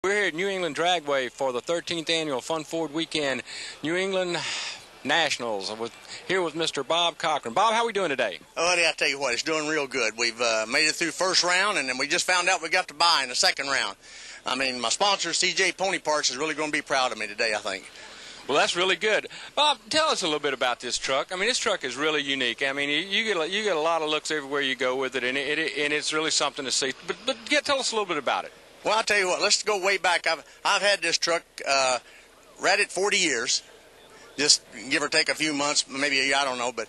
We're here at New England Dragway for the 13th annual Fun Forward Weekend New England Nationals. Here with Mr. Bob Cochran. Bob, how are we doing today? Oh, buddy, I tell you what, it's doing real good. We've made it through first round, and then we just found out we got to buy in the second round. I mean, my sponsor, CJ Pony Parts, is really going to be proud of me today, I think. Well, that's really good. Bob, tell us a little bit about this truck. I mean, this truck is really unique. I mean, you get a lot of looks everywhere you go with it, and it's really something to see. But tell us a little bit about it. Well, I'll tell you what, let's go way back. I've had this truck, read it 40 years, just give or take a few months, maybe a year, I don't know. But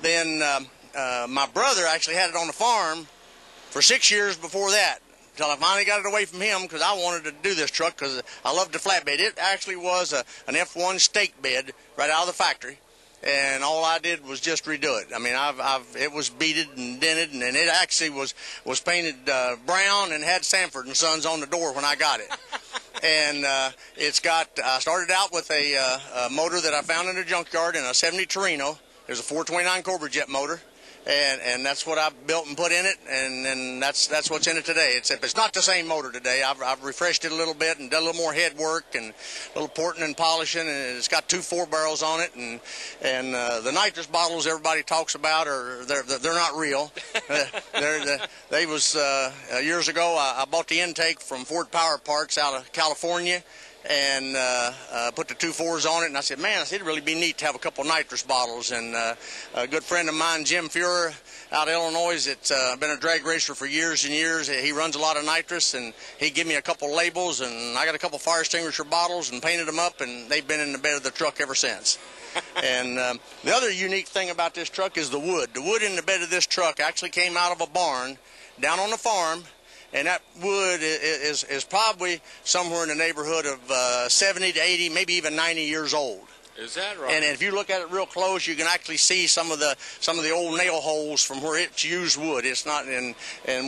then my brother actually had it on the farm for 6 years before that, until I finally got it away from him because I wanted to do this truck because I loved the flatbed. It actually was an F1 stake bed right out of the factory. And all I did was just redo it. I mean, it was beaded and dented, and it actually was painted brown and had Sanford and Sons on the door when I got it. And I started out with a motor that I found in a junkyard in a 70 Torino. There's a 429 Cobra Jet motor. And that's what I built and put in it, and that's what's in it today. It's not the same motor today. I've refreshed it a little bit and done a little more head work and a little porting and polishing, and it's got 2 4-barrels on it. And the nitrous bottles everybody talks about they're not real. Years ago I bought the intake from Ford Power Parts out of California, and put the 2 4s on it, and I said, man, it'd really be neat to have a couple nitrous bottles. And a good friend of mine, Jim Fuhrer, out of Illinois, that's been a drag racer for years and years. He runs a lot of nitrous, and he gave me a couple labels, and I got a couple fire extinguisher bottles and painted them up, and they've been in the bed of the truck ever since. And the other unique thing about this truck is the wood. The wood in the bed of this truck actually came out of a barn down on the farm. And that wood is probably somewhere in the neighborhood of 70 to 80, maybe even 90 years old. Is that right? And if you look at it real close, you can actually see some of the old nail holes from where it's used wood. It's not, and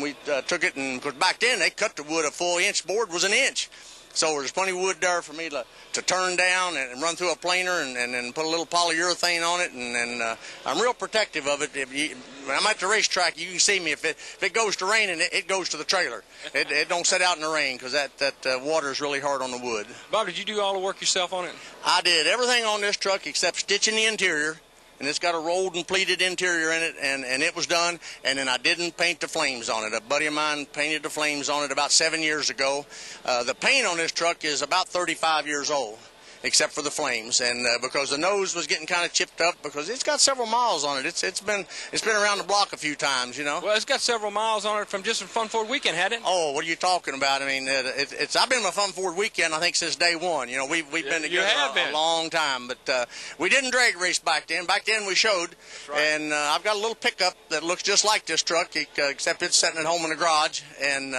we took it, and because back then they cut the wood, a full inch board was an inch. So there's plenty of wood there for me to turn down and run through a planer and then put a little polyurethane on it. And I'm real protective of it. When I'm at the racetrack, you can see me. If it goes to raining, it goes to the trailer. It don't sit out in the rain because that water is really hard on the wood. Bob, did you do all the work yourself on it? I did everything on this truck except stitching the interior. And it's got a rolled and pleated interior in it, and it was done. And then I didn't paint the flames on it. A buddy of mine painted the flames on it about 7 years ago. The paint on this truck is about 35 years old, except for the flames, and because the nose was getting kind of chipped up because it's got several miles on it. It's been around the block a few times, you know. Well, it's got several miles on it from just a Fun Forward Weekend, hadn't it? Oh, what are you talking about? I mean, I've been with Fun Forward Weekend, I think, since day one. You know, we've been together a long time, but we didn't drag race back then. Back then we showed, right. And I've got a little pickup that looks just like this truck, except it's sitting at home in the garage. And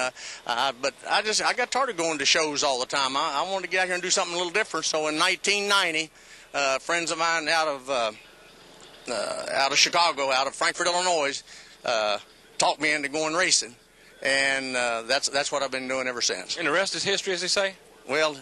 but I got tired of going to shows all the time. I wanted to get out here and do something a little different. So in 1990, friends of mine out of Chicago, out of Frankfort, Illinois, talked me into going racing, and that's what I've been doing ever since. And the rest is history, as they say? Well,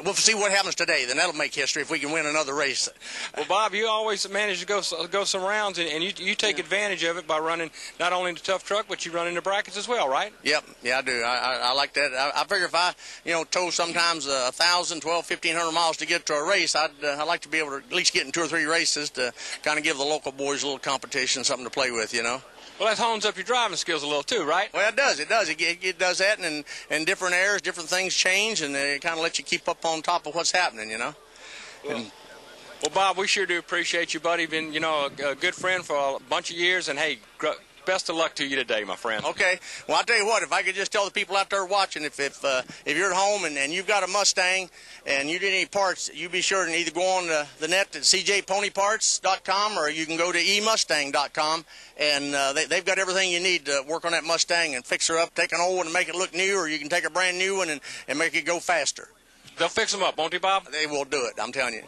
we'll see what happens today. Then that'll make history if we can win another race. Well, Bob, you always manage to go some rounds, and you take advantage of it by running not only the tough truck, but you run in the brackets as well, right? Yep, yeah, I do. I like that. I figure if I, tow sometimes 1,000, 1,200, 1,500 miles to get to a race, I'd like to be able to at least get in 2 or 3 races to kind of give the local boys a little competition, something to play with, you know. Well, that hones up your driving skills a little too, right? Well, it does. It does. It does that, and different airs, different things change, and it kind of lets you keep up on top of what's happening, you know. Well, Bob, we sure do appreciate you, buddy. Been, a good friend for a bunch of years, and hey, best of luck to you today, my friend. Okay. Well, I'll tell you what, if I could just tell the people out there watching, if you're at home and you've got a Mustang and you need any parts, you be sure to either go on the net at cjponyparts.com or you can go to emustang.com, and they've got everything you need to work on that Mustang and fix her up, take an old one and make it look new, or you can take a brand new one and make it go faster. They'll fix them up, won't they, Bob? They will do it, I'm telling you.